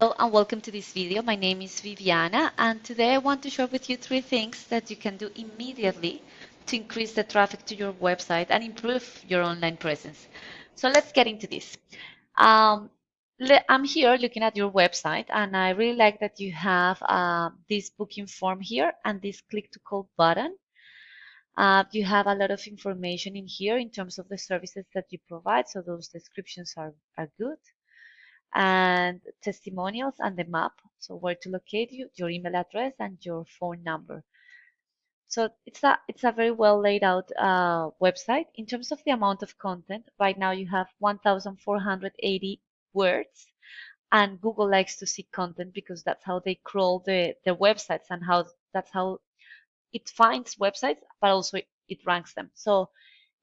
Hello and welcome to this video. My name is Viviana and today I want to share with you 3 things that you can do immediately to increase the traffic to your website and improve your online presence. So let's get into this. Um, I'm here looking at your website and I really like that you have this booking form here and this click to call button. You have a lot of information in here in terms of the services that you provide, so those descriptions are good, and testimonials and the map, so where to locate you, your email address and your phone number. So it's a very well laid out website. In terms of the amount of content, right now you have 1,480 words, and Google likes to see content because that's how they crawl the websites and that's how it finds websites, but also it ranks them. So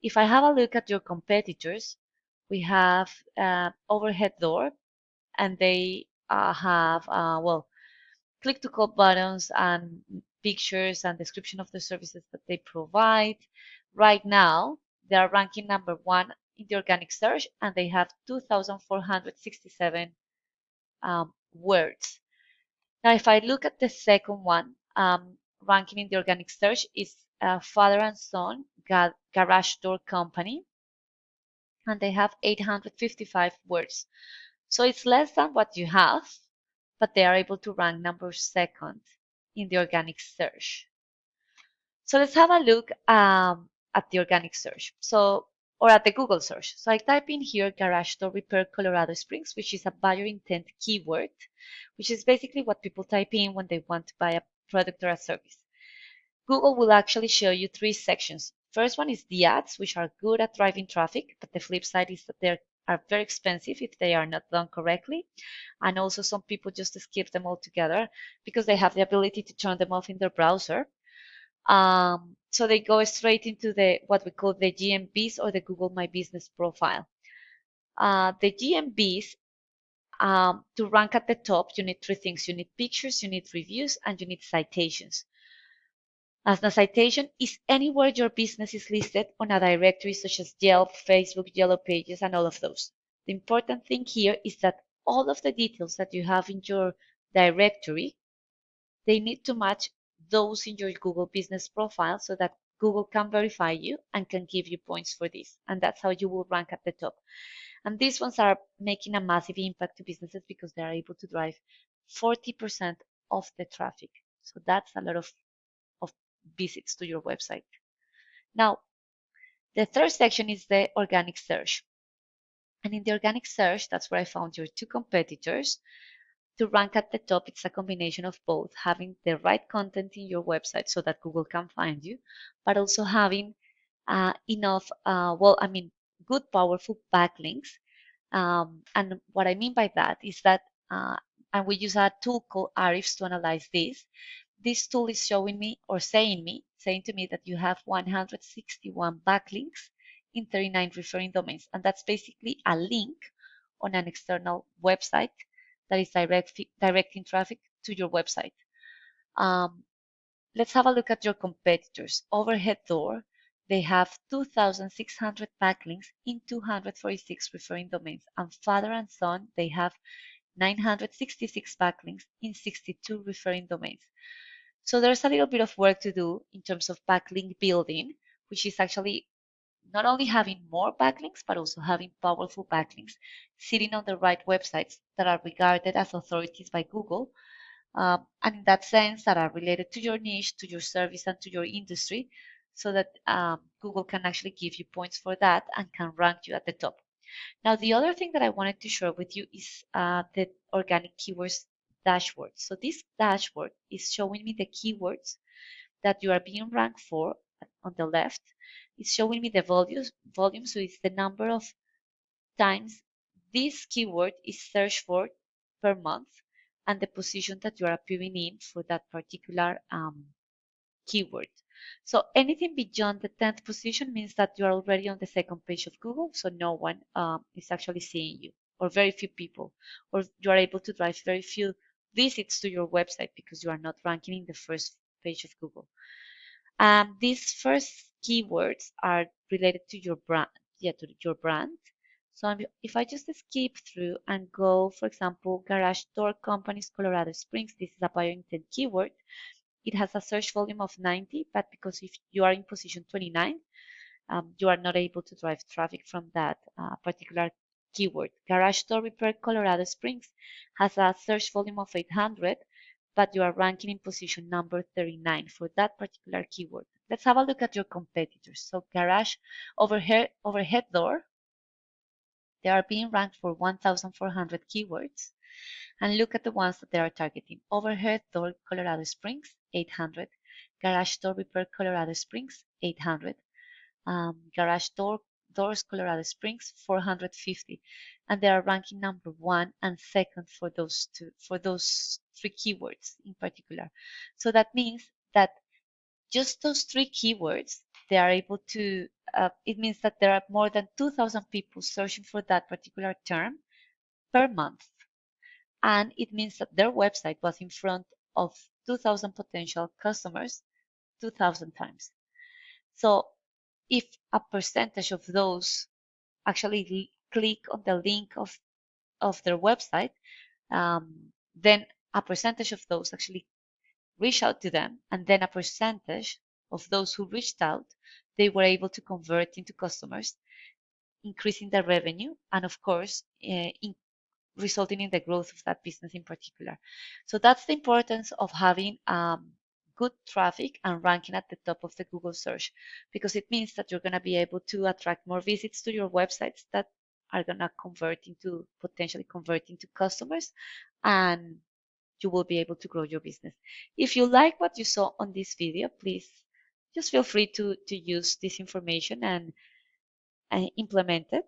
if I have a look at your competitors, we have Overhead Door, and they have click to call buttons and pictures and description of the services that they provide. Right now they are ranking number 1 in the organic search and they have 2,467 words. Now if I look at the second one, ranking in the organic search is Father and Son Garage Door Company, and they have 855 words. So it's less than what you have, but they are able to rank number 2nd in the organic search. So let's have a look at the organic search. Or at the Google search. So I type in here garage door repair Colorado Springs, which is a buyer intent keyword, which is basically what people type in when they want to buy a product or a service. Google will actually show you 3 sections. First one is the ads, which are good at driving traffic, but the flip side is that they are very expensive if they are not done correctly. And also some people just skip them altogether because they have the ability to turn them off in their browser. So they go straight into what we call the GMBs, or the Google My Business profile. The GMBs, to rank at the top, you need 3 things. You need pictures, you need reviews, and you need citations. As a citation is anywhere your business is listed on a directory such as Yelp, Facebook, Yellow Pages, and all of those. The important thing here is that all of the details that you have in your directory, they need to match those in your Google business profile so that Google can verify you and can give you points for this. And that's how you will rank at the top. And these ones are making a massive impact to businesses because they are able to drive 40% of the traffic. So that's a lot of visits to your website. Now, the third section is the organic search. And in the organic search, that's where I found your 2 competitors. To rank at the top, it's a combination of both having the right content in your website so that Google can find you, but also having enough, good, powerful backlinks. And what I mean by that is that, and we use a tool called Arifs to analyze this. This tool is showing me or saying to me that you have 161 backlinks in 39 referring domains. And that's basically a link on an external website that is directing traffic to your website. Let's have a look at your competitors. Overhead Door, they have 2,600 backlinks in 246 referring domains. And Father and Son, they have 966 backlinks in 62 referring domains. So there's a little bit of work to do in terms of backlink building, which is actually not only having more backlinks, but also having powerful backlinks sitting on the right websites that are regarded as authorities by Google, and in that sense that are related to your niche, to your service, and to your industry, so that Google can actually give you points for that and can rank you at the top. Now, the other thing that I wanted to share with you is the organic keywords dashboard. So this dashboard is showing me the keywords that you are being ranked for on the left. It's showing me the volume, so it's the number of times this keyword is searched for per month and the position that you are appearing in for that particular keyword. So anything beyond the 10th position means that you are already on the 2nd page of Google, so no one is actually seeing you, or very few people, or you are able to drive very few visits to your website because you are not ranking in the 1st page of Google. These first keywords are related to your brand, to your brand. So if I just skip through and go, for example, garage door companies, Colorado Springs, this is a bio intent keyword. It has a search volume of 90, but because if you are in position 29, you are not able to drive traffic from that particular keyword. Garage door repair Colorado Springs has a search volume of 800, but you are ranking in position number 39 for that particular keyword. Let's have a look at your competitors. So garage overhead door, they are being ranked for 1,400 keywords. And look at the ones that they are targeting. Overhead door Colorado Springs, 800. Garage door repair Colorado Springs, 800. Garage doors Colorado Springs, 450. And they are ranking number 1 and 2nd for those 3 keywords in particular. So that means that just those 3 keywords, they are able to, it means that there are more than 2,000 people searching for that particular term per month. And it means that their website was in front of 2,000 potential customers 2,000 times. So if a percentage of those actually click on the link of their website, then a percentage of those actually reach out to them, and then a percentage of those who reached out, they were able to convert into customers, increasing their revenue, and of course, resulting in the growth of that business in particular. So that's the importance of having good traffic and ranking at the top of the Google search, because it means that you're going to be able to attract more visits to your websites that are going to potentially convert into customers, and you will be able to grow your business. If you like what you saw on this video, please just feel free to use this information and implement it.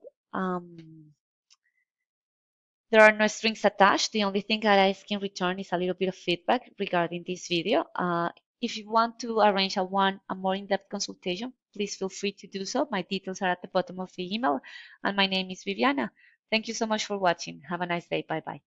There are no strings attached. The only thing that I ask in return is a little bit of feedback regarding this video. If you want to arrange a more in-depth consultation, please feel free to do so. My details are at the bottom of the email, and my name is Viviana. Thank you so much for watching. Have a nice day. Bye-bye.